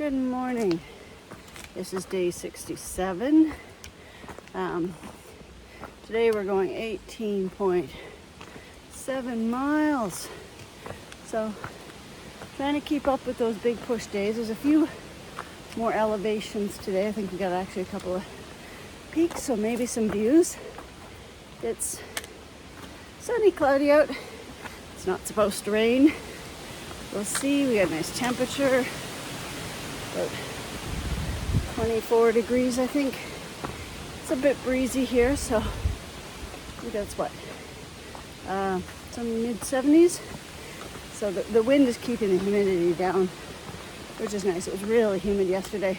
Good morning. This is day 67. Today we're going 18.7 miles. So trying to keep up with those big push days. There's a few more elevations today. I think we got actually a couple of peaks, so maybe some views. It's sunny, cloudy out. It's not supposed to rain. We'll see. We got a nice temperature. About 24 degrees, I think. It's a bit breezy here, so I think that's what? Some mid-70s. So the wind is keeping the humidity down, which is nice. It was really humid yesterday.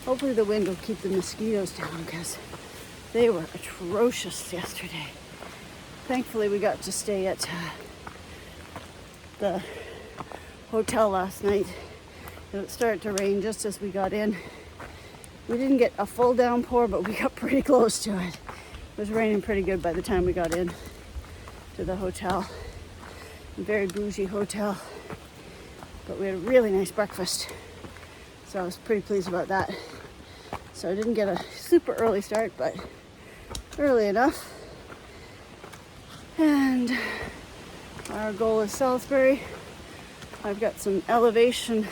Hopefully the wind will keep the mosquitoes down because they were atrocious yesterday. Thankfully we got to stay at the hotel last night. It started to rain just as we got in. We didn't get a full downpour, but we got pretty close to it. It was raining pretty good by the time we got in to the hotel. A very bougie hotel, but we had a really nice breakfast. So I was pretty pleased about that. So I didn't get a super early start, but early enough. And our goal is Salisbury. I've got some elevation,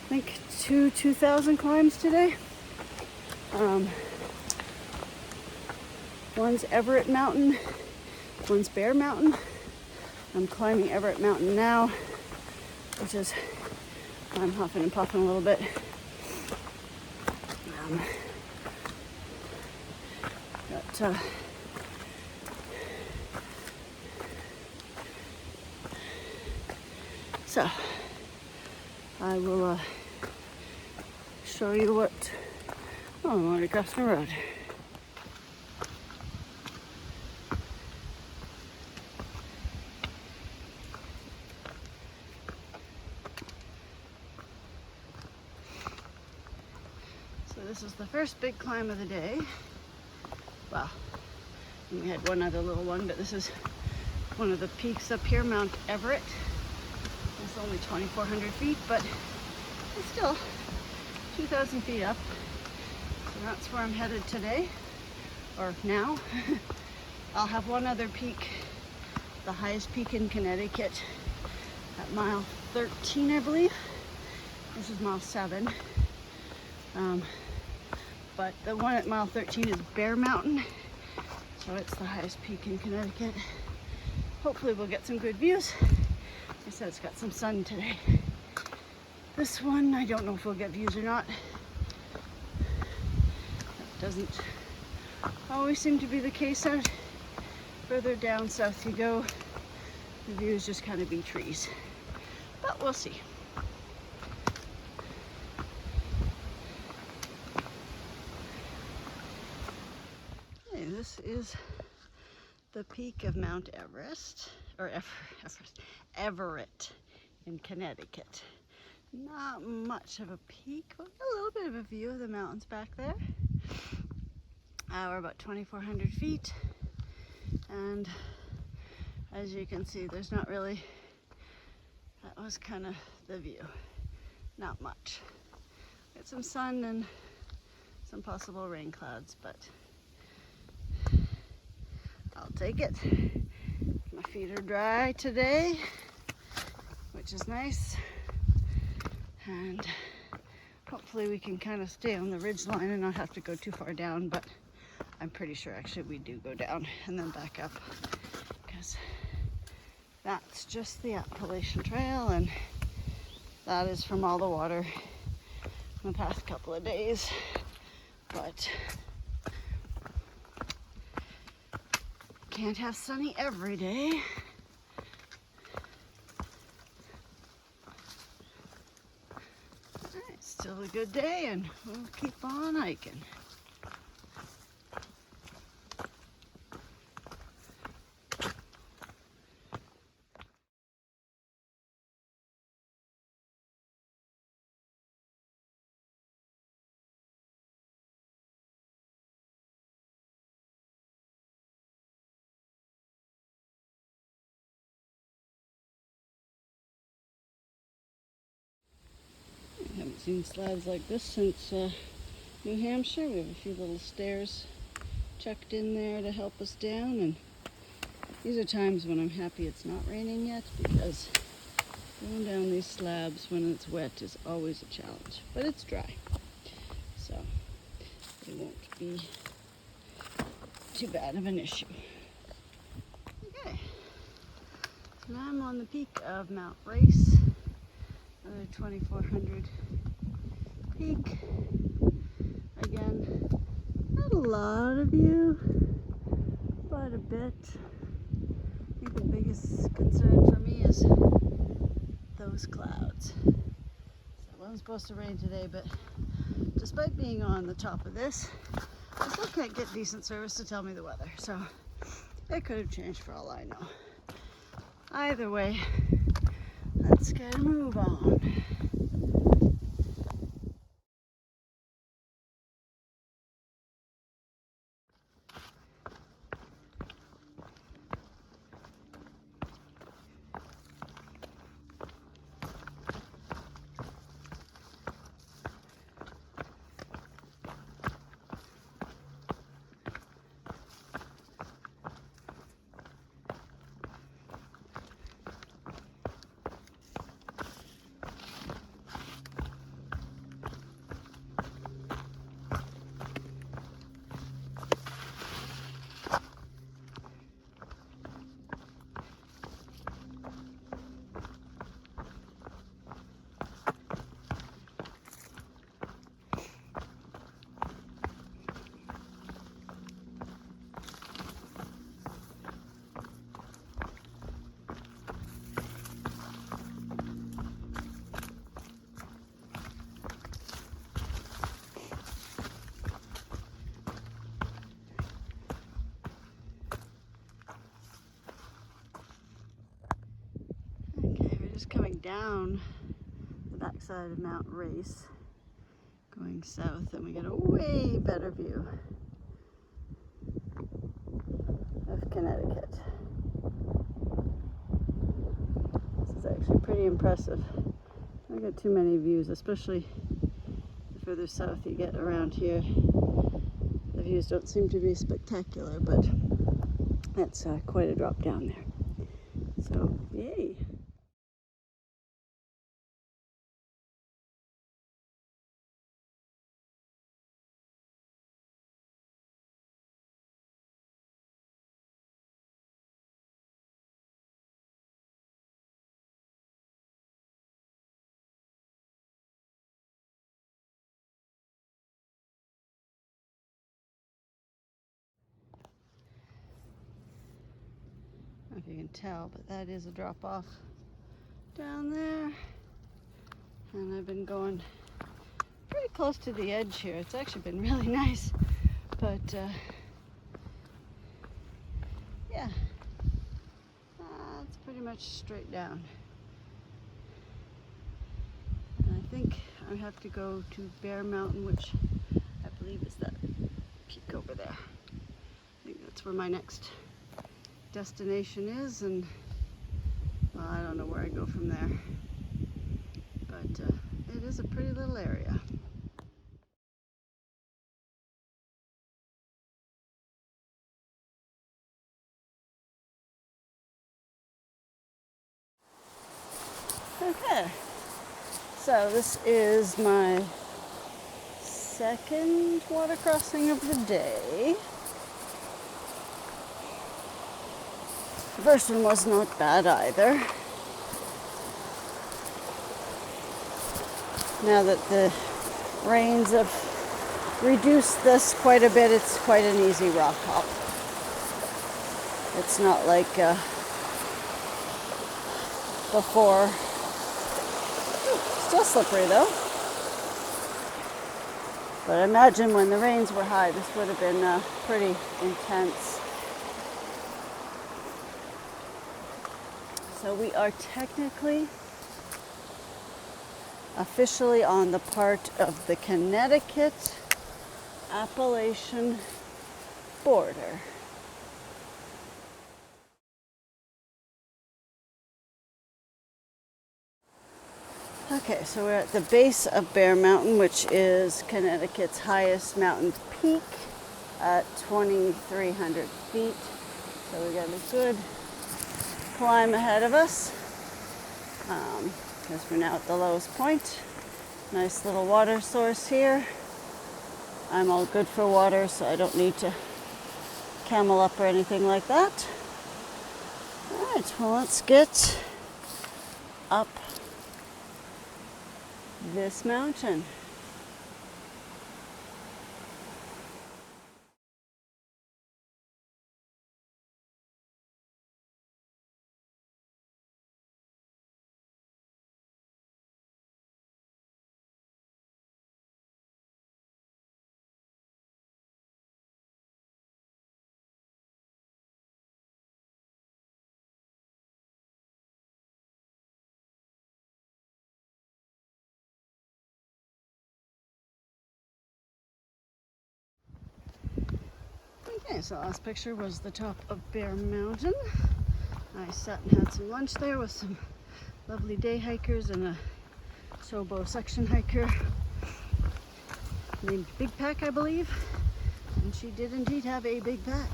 I think 2,000 climbs today. One's Everett Mountain, one's Bear Mountain. I'm climbing Everett Mountain now, which is, I'm huffing and puffing a little bit. So I will show you what, I'm already crossing the road. So this is the first big climb of the day. Well, we had one other little one, but this is one of the peaks up here, Mount Everett. It's only 2,400 feet, but it's still 2,000 feet up. So that's where I'm headed today, or now. I'll have one other peak, the highest peak in Connecticut, at mile 13, I believe. This is mile 7. But the one at mile 13 is Bear Mountain, so it's the highest peak in Connecticut. Hopefully we'll get some good views. I said it's got some sun today. This one, I don't know if we'll get views or not. That doesn't always seem to be the case out further down south you go. The views just kind of be trees, but we'll see. Okay, this is the peak of Mount Everest, or Everett in Connecticut. Not much of a peak, but a little bit of a view of the mountains back there. We're about 2,400 feet, and as you can see, there's not really, that was kind of the view. Not much. Got some sun and some possible rain clouds, but I'll take it. My feet are dry today, which is nice. And hopefully we can kind of stay on the ridge line and not have to go too far down, but I'm pretty sure actually we do go down and then back up, because that's just the Appalachian Trail, and that is from all the water in the past couple of days. But can't have sunny every day. Alright, still a good day, and we'll keep on hiking. seen slabs like this since New Hampshire. We have a few little stairs chucked in there to help us down, and these are times when I'm happy it's not raining yet, because going down these slabs when it's wet is always a challenge, but it's dry, so it won't be too bad of an issue. Okay, so now I'm on the peak of Mount Race, another 2,400 peak. Again, not a lot of view, but a bit. I think the biggest concern for me is those clouds. So it wasn't supposed to rain today, but despite being on the top of this, I still can't get decent service to tell me the weather. So it could have changed for all I know. Either way, let's get a move on. Just coming down the backside of Mount Race, going south, and we get a way better view of Connecticut. This is actually pretty impressive. I don't get too many views, especially the further south you get around here. The views don't seem to be spectacular, but that's quite a drop down there. So, yay! I don't know if you can tell, but that is a drop off down there. And I've been going pretty close to the edge here. It's actually been really nice, but yeah, it's pretty much straight down. And I think I have to go to Bear Mountain, which I believe is that peak over there. I think that's where my next destination is, and well, I don't know where I go from there, but it is a pretty little area. Okay, so this is my second water crossing of the day. The first one was not bad either. Now that the rains have reduced this quite a bit, it's quite an easy rock hop. It's not like before. Still slippery though. But I imagine when the rains were high, this would have been pretty intense. So we are technically, officially on the part of the Connecticut Appalachian border. Okay, so we're at the base of Bear Mountain, which is Connecticut's highest mountain peak at 2,300 feet. So we got a good climb ahead of us because we're now at the lowest point. Nice little water source here. I'm all good for water, so I don't need to camel up or anything like that. All right, well, let's get up this mountain. Okay, so last picture was the top of Bear Mountain. I sat and had some lunch there with some lovely day hikers and a Sobo section hiker named Big Pack, I believe. And she did indeed have a big pack.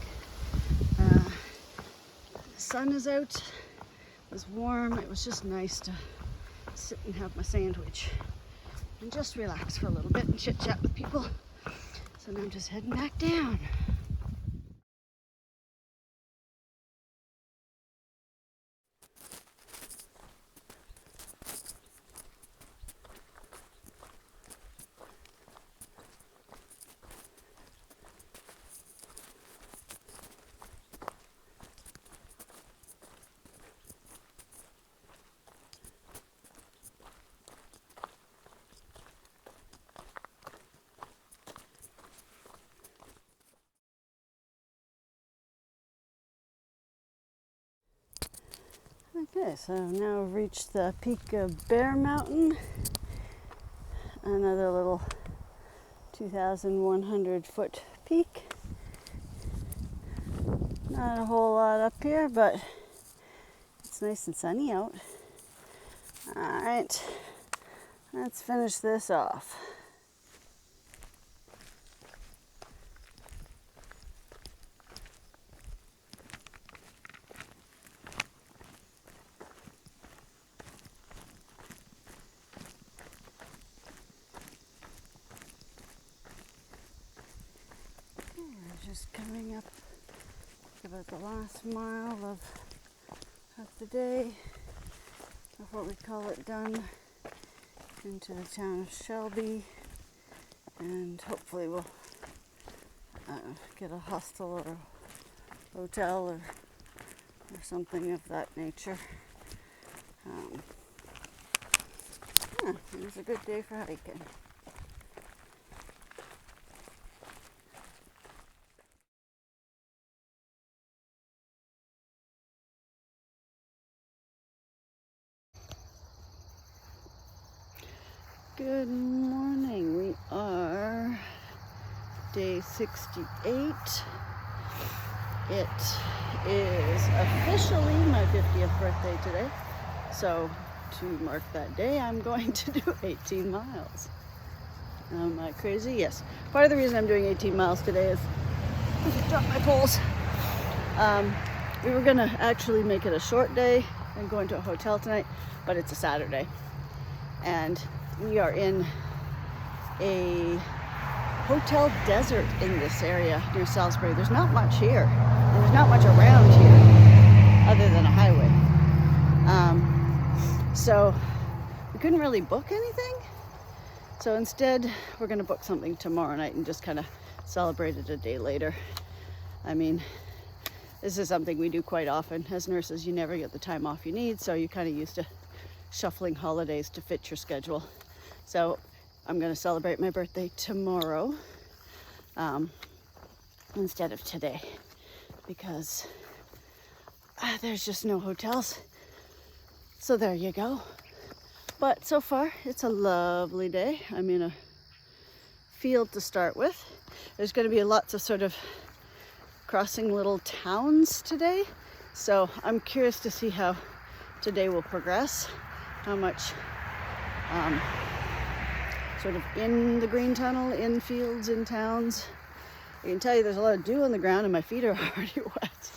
The sun is out, it was warm, it was just nice to sit and have my sandwich and just relax for a little bit and chit chat with people. So now I'm just heading back down. Okay, so now we've reached the peak of Bear Mountain. Another little 2,100 foot peak. Not a whole lot up here, but it's nice and sunny out. All right, let's finish this off. Just coming up about the last mile of the day before we call it done into the town of Shelby, and hopefully we'll get a hostel or a hotel or something of that nature. It was a good day for hiking. Good morning. We are day 68. It is officially my 50th birthday today. So to mark that day, I'm going to do 18 miles. Am I crazy? Yes. Part of the reason I'm doing 18 miles today is I just dropped my poles. We were gonna actually make it a short day and go into a hotel tonight, but it's a Saturday. And we are in a hotel desert in this area near Salisbury. There's not much here, and there's not much around here other than a highway. So we couldn't really book anything. So instead, we're gonna book something tomorrow night and just kind of celebrate it a day later. I mean, this is something we do quite often. As nurses, you never get the time off you need, so you're kind of used to shuffling holidays to fit your schedule. So I'm going to celebrate my birthday tomorrow instead of today because there's just no hotels. So there you go. But so far, it's a lovely day. I'm in a field to start with. There's going to be lots of sort of crossing little towns today. So I'm curious to see how today will progress, how much sort of in the green tunnel, in fields, in towns. I can tell you there's a lot of dew on the ground and my feet are already wet.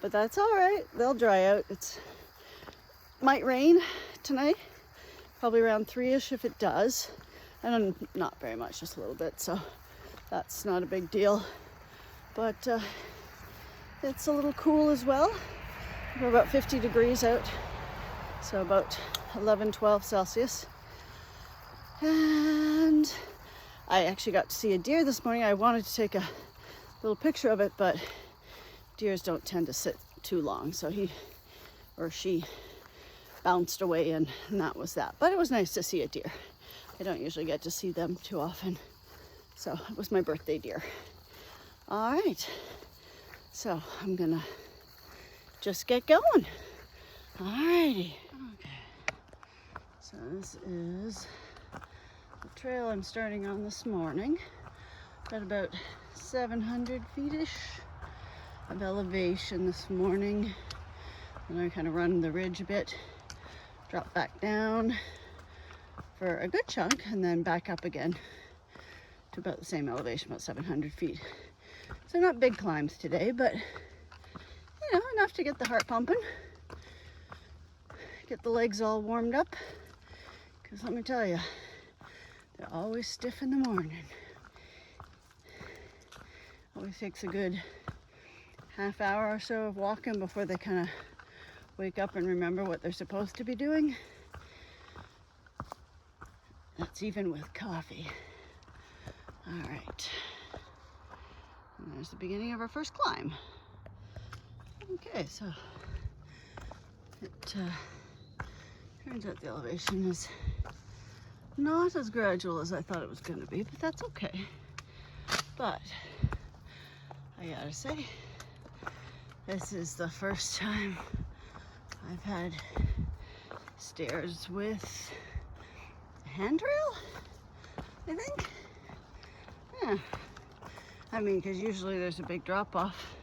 But that's all right, they'll dry out. It might rain tonight, probably around 3-ish if it does. And not very much, just a little bit, so that's not a big deal. But it's a little cool as well. We're about 50 degrees out, so about 11, 12 Celsius. And I actually got to see a deer this morning. I wanted to take a little picture of it, but deers don't tend to sit too long, so he or she bounced away, and that was that. But it was nice to see a deer. I don't usually get to see them too often, so it was my birthday deer. All right, so I'm gonna just get going. All righty. Okay, so this is the trail I'm starting on this morning. Got about 700 feet-ish of elevation this morning. And I kind of run the ridge a bit, drop back down for a good chunk, and then back up again to about the same elevation, about 700 feet. So not big climbs today, but you know, enough to get the heart pumping, get the legs all warmed up, because let me tell you, they're always stiff in the morning. Always takes a good half hour or so of walking before they kind of wake up and remember what they're supposed to be doing. That's even with coffee. All right. And there's the beginning of our first climb. Okay, so it turns out the elevation is not as gradual as I thought it was going to be, but that's okay. But I gotta say, this is the first time I've had stairs with a handrail, I think. Yeah. I mean, because usually there's a big drop off,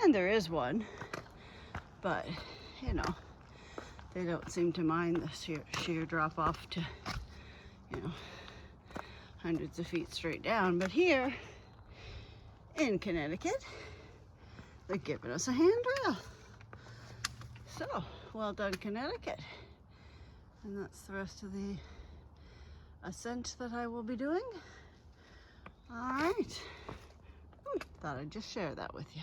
and there is one, but you know, they don't seem to mind the sheer drop off to, you know, hundreds of feet straight down. But here in Connecticut, they're giving us a handrail. So, well done, Connecticut. And that's the rest of the ascent that I will be doing. All right. Thought I'd just share that with you.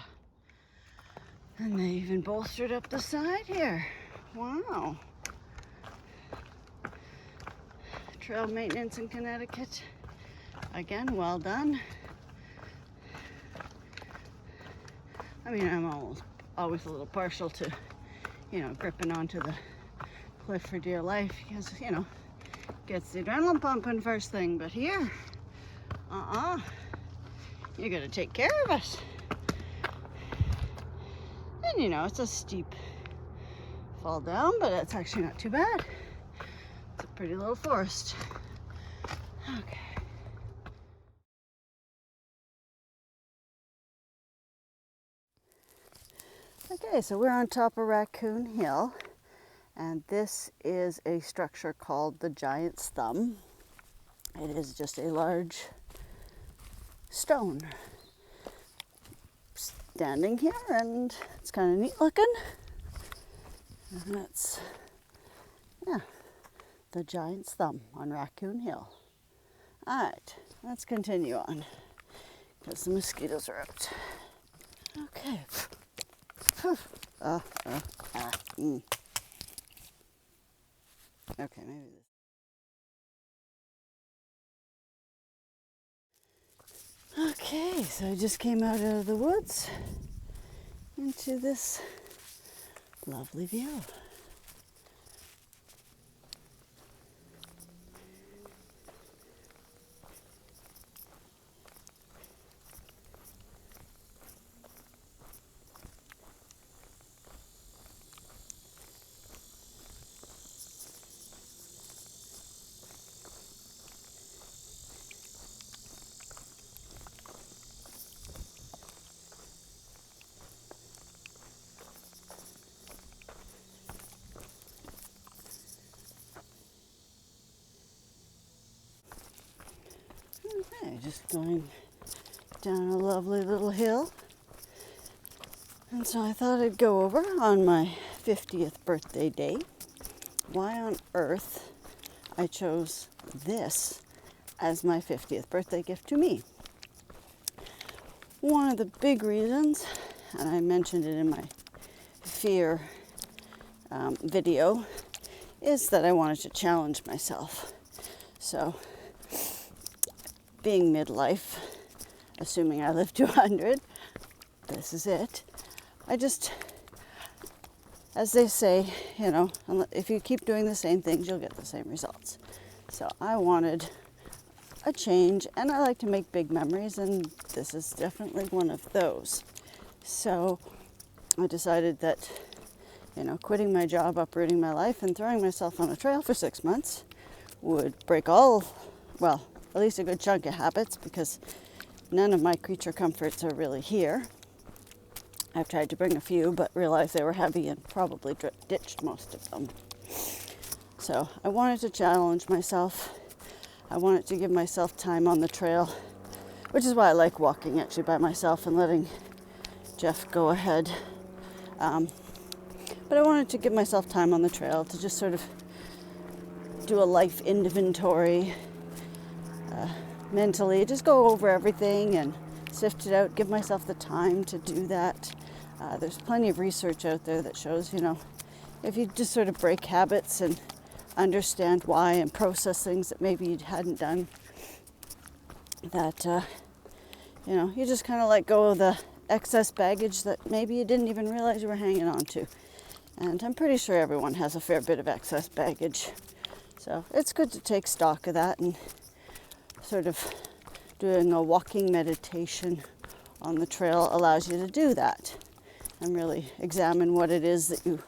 And they even bolstered up the side here. Wow. Trail maintenance in Connecticut. Again, well done. I mean, I'm always a little partial to, you know, gripping onto the cliff for dear life because, you know, gets the adrenaline pumping first thing. But here, you're gonna take care of us. And you know, it's a steep fall down, but it's actually not too bad. It's a pretty little forest. Okay. Okay, so we're on top of Raccoon Hill, and this is a structure called the Giant's Thumb. It is just a large stone standing here, and it's kind of neat looking. And that's, yeah, the Giant's Thumb on Raccoon Hill. All right, let's continue on because the mosquitoes are out. Okay. Okay, maybe this. Okay, so I just came out of the woods into this lovely view. just going down a lovely little hill. And so I thought I'd go over on my 50th birthday day why on earth I chose this as my 50th birthday gift to me. One of the big reasons, and I mentioned it in my fear video, is that I wanted to challenge myself. So, being midlife, assuming I live to 100, this is it. I just, as they say, you know, if you keep doing the same things, you'll get the same results. So I wanted a change, and I like to make big memories, and this is definitely one of those. So I decided that, you know, quitting my job, uprooting my life, and throwing myself on a trail for 6 months would break at least a good chunk of habits, because none of my creature comforts are really here. I've tried to bring a few, but realized they were heavy and probably ditched most of them. So I wanted to challenge myself. I wanted to give myself time on the trail, which is why I like walking actually by myself and letting Jeff go ahead. But I wanted to give myself time on the trail to just sort of do a life inventory mentally, just go over everything and sift it out, give myself the time to do that. There's plenty of research out there that shows, you know, if you just sort of break habits and understand why and process things that maybe you hadn't done, that, you know, you just kind of let go of the excess baggage that maybe you didn't even realize you were hanging on to. And I'm pretty sure everyone has a fair bit of excess baggage. So it's good to take stock of that, and sort of doing a walking meditation on the trail allows you to do that and really examine what it is that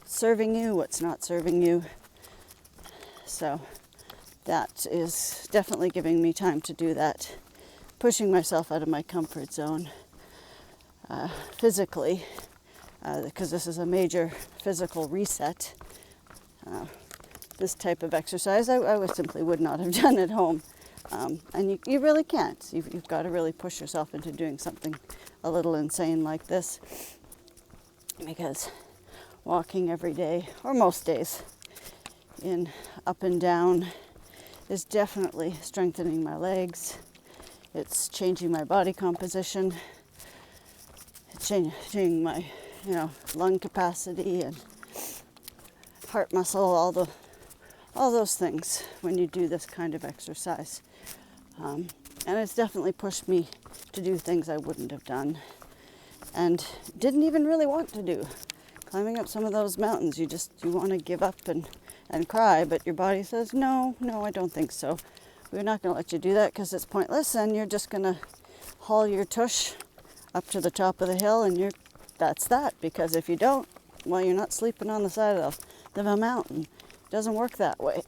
serving you, what's not serving you. So that is definitely giving me time to do that, pushing myself out of my comfort zone physically, because this is a major physical reset. This type of exercise I simply would not have done at home. And you really can't. You've got to really push yourself into doing something a little insane like this, because walking every day, or most days, in up and down is definitely strengthening my legs. It's changing my body composition. It's changing my, you know, lung capacity and heart muscle, all those things when you do this kind of exercise. And it's definitely pushed me to do things I wouldn't have done and didn't even really want to do. Climbing up some of those mountains, you want to give up and cry, but your body says, no, I don't think so. We're not going to let you do that because it's pointless, and you're just going to haul your tush up to the top of the hill, and that's that. Because if you don't, well, you're not sleeping on the side of the mountain. It doesn't work that way.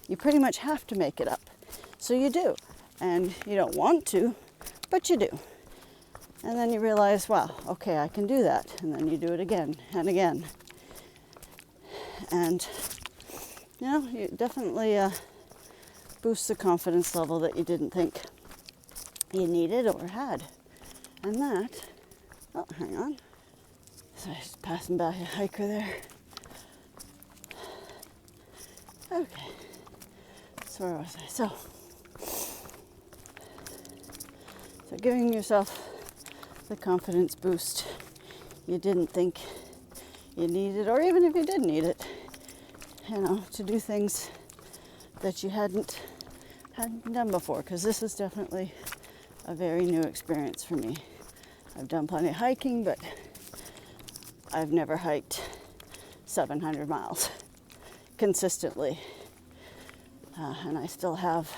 You pretty much have to make it up. So you do. And you don't want to, but you do. And then you realize, wow, okay, I can do that. And then you do it again and again. And, you know, you definitely boosts the confidence level that you didn't think you needed or had. And that, oh, hang on. So I was just passing by a hiker there. Okay. So where was I? So giving yourself the confidence boost you didn't think you needed, or even if you did need it, you know, to do things that you hadn't done before, because this is definitely a very new experience for me. I've done plenty of hiking, but I've never hiked 700 miles consistently. And I still have,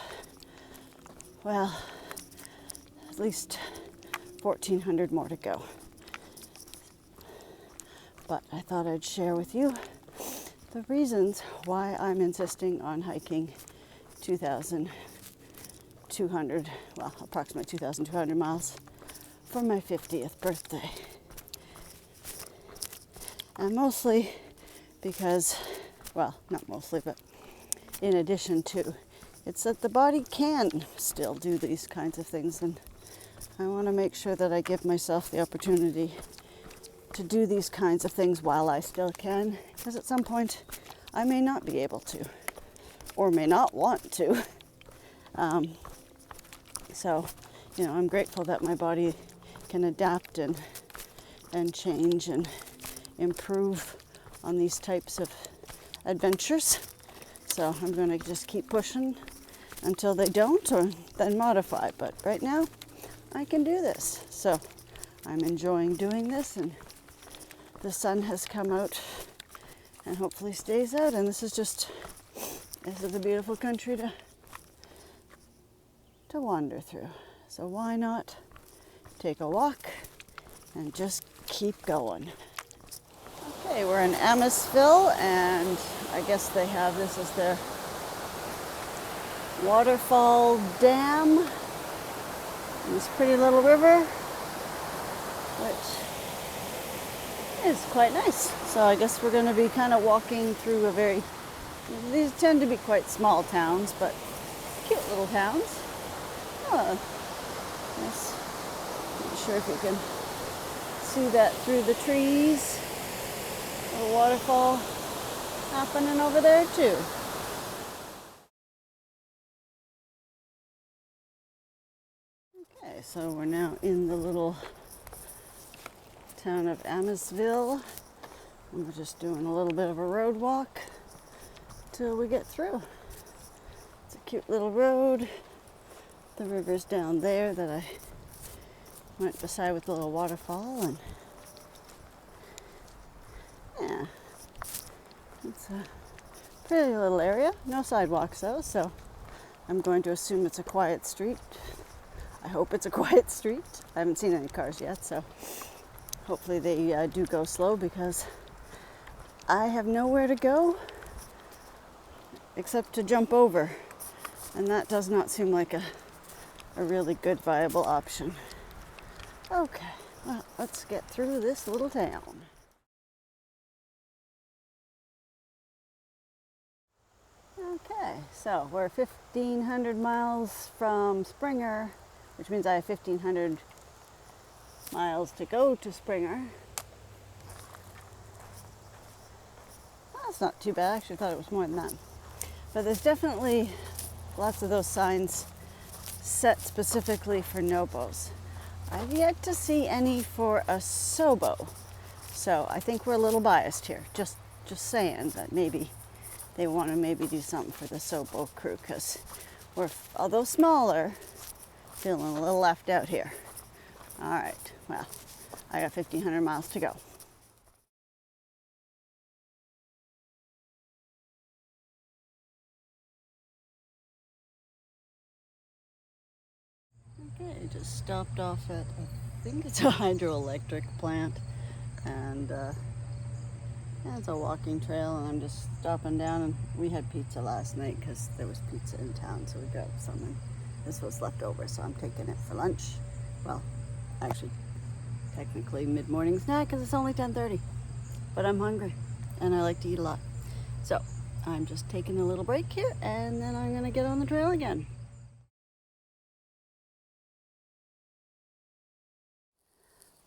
well, at least 1,400 more to go. But I thought I'd share with you the reasons why I'm insisting on hiking 2,200, well, approximately 2,200 miles for my 50th birthday. And mostly because, well, not mostly, but in addition to it's that the body can still do these kinds of things, and I want to make sure that I give myself the opportunity to do these kinds of things while I still can, because at some point I may not be able to, or may not want to. So, I'm grateful that my body can adapt and change and improve on these types of adventures. So I'm going to just keep pushing until they don't, or then modify. But right now, I can do this. So I'm enjoying doing this, and the sun has come out and hopefully stays out. And this is a beautiful country to wander through. So why not take a walk and just keep going? Okay, we're in Amosville, and I guess this is their waterfall dam in this pretty little river, which is quite nice. So I guess we're going to be kind of walking through these tend to be quite small towns, but cute little towns. Oh, yes. Not sure if you can see that through the trees. A waterfall happening over there too. Okay, so we're now in the little town of Amosville, and we're just doing a little bit of a road walk till we get through. It's a cute little road. The river's down there that I went beside with the little waterfall, and yeah, it's a pretty little area. No sidewalks though, so I'm going to assume it's a quiet street. I hope it's a quiet street. I haven't seen any cars yet, so hopefully they do go slow, because I have nowhere to go except to jump over, and that does not seem like a really good viable option. Okay, well, let's get through this little town. Okay, so we're 1,500 miles from Springer, which means I have 1,500 miles to go to Springer. That's not too bad. I actually thought it was more than that. But there's definitely lots of those signs set specifically for Nobos. I've yet to see any for a Sobo, so I think we're a little biased here. Just saying that maybe they want to do something for the Sobo crew, because we're, although smaller, feeling a little left out here. All right, well, I got 1,500 miles to go. Okay, just stopped off at, I think it's a hydroelectric plant, and it's a walking trail, and I'm just stopping down, and we had pizza last night because there was pizza in town, so we grabbed some, and this was left over, so I'm taking it for lunch. Well, actually, technically mid-morning snack because it's only 10:30, but I'm hungry, and I like to eat a lot. So I'm just taking a little break here, and then I'm gonna get on the trail again.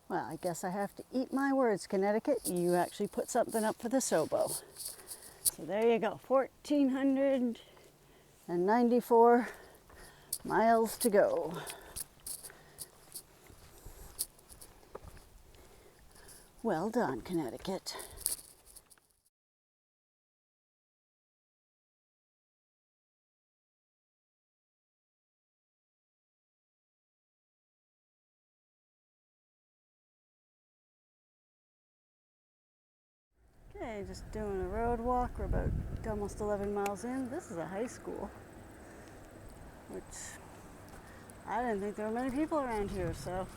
Well, I guess I have to eat my words, Connecticut. You actually put something up for the Sobo. So there you go, 1,494 miles to go. Well done, Connecticut. Okay, just doing a road walk. We're about almost 11 miles in. This is a high school, which I didn't think there were many people around here, so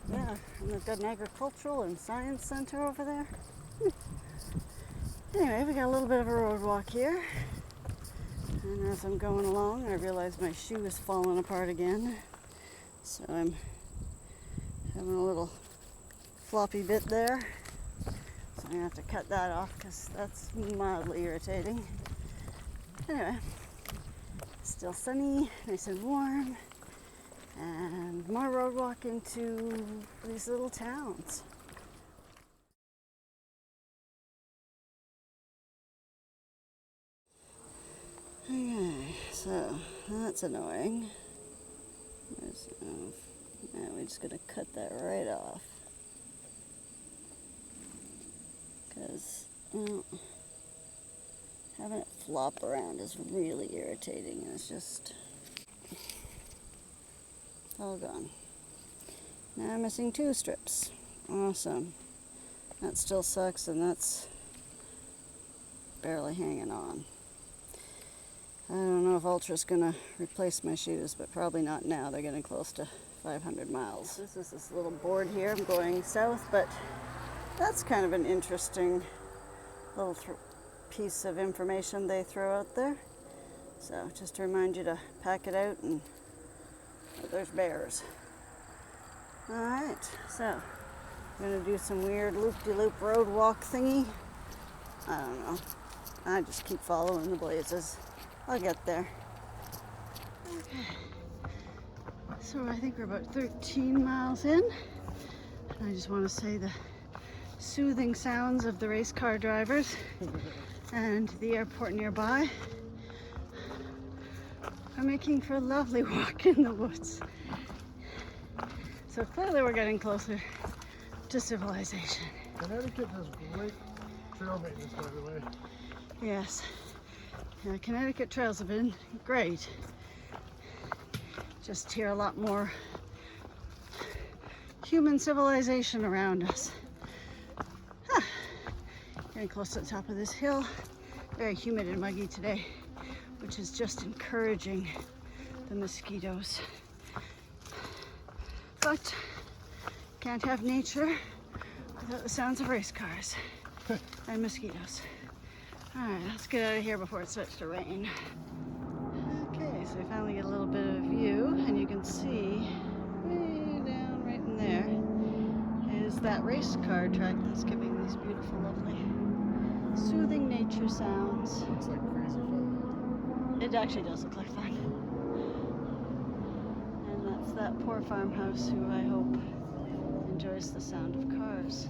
yeah, and they've got an agricultural and science center over there. Anyway, we got a little bit of a road walk here, and as I'm going along, I realize my shoe is falling apart again, so I'm having a little floppy bit there. I'm gonna have to cut that off because that's mildly irritating. Anyway, Still sunny, nice and warm, and more road walk into these little towns. Okay, so that's annoying. Now we're just gonna cut that right off. Because having it flop around is really irritating. It's just all gone. Now I'm missing 2 strips. Awesome. That still sucks, and that's barely hanging on. I don't know if Ultra's gonna replace my shoes, but probably not now. They're getting close to 500 miles. This is this little board here. I'm going south, but that's kind of an interesting little piece of information they throw out there. So just to remind you to pack it out, and there's bears. All right, so I'm gonna do some weird loop-de-loop road walk thingy. I don't know. I just keep following the blazes. I'll get there. Okay. So I think we're about 13 miles in. And I just want to say the soothing sounds of the race car drivers and the airport nearby are making for a lovely walk in the woods. So clearly we're getting closer to civilization. Connecticut has great trail maintenance, by the way. Yes. Yeah, Connecticut trails have been great. Just hear a lot more human civilization around us. Getting close to the top of this hill. Very humid and muggy today, which is just encouraging the mosquitoes. But can't have nature without the sounds of race cars and mosquitoes. All right, let's get out of here before it starts to rain. Okay, so we finally get a little bit of view, and you can see way down right in there is that race car track that's giving these beautiful, lovely, soothing nature sounds. Looks like crazy fun. It actually does look like fun. And that's that poor farmhouse who I hope enjoys the sound of cars.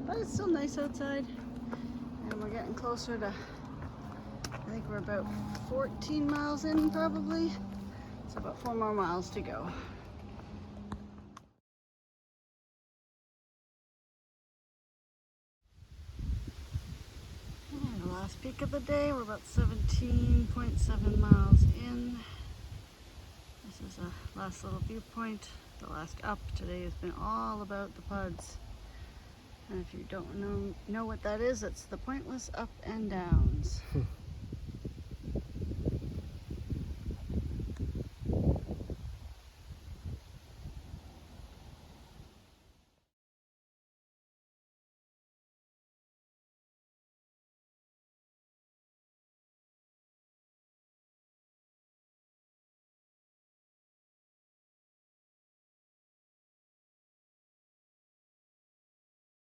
But it's still nice outside. And we're getting closer to, I think we're about 14 miles in probably. So about 4 more miles to go. And the last peak of the day, we're about 17.7 miles in. This is a last little viewpoint, the last up. Today has been all about the PUDs. And if you don't know what that is, it's the pointless up and downs.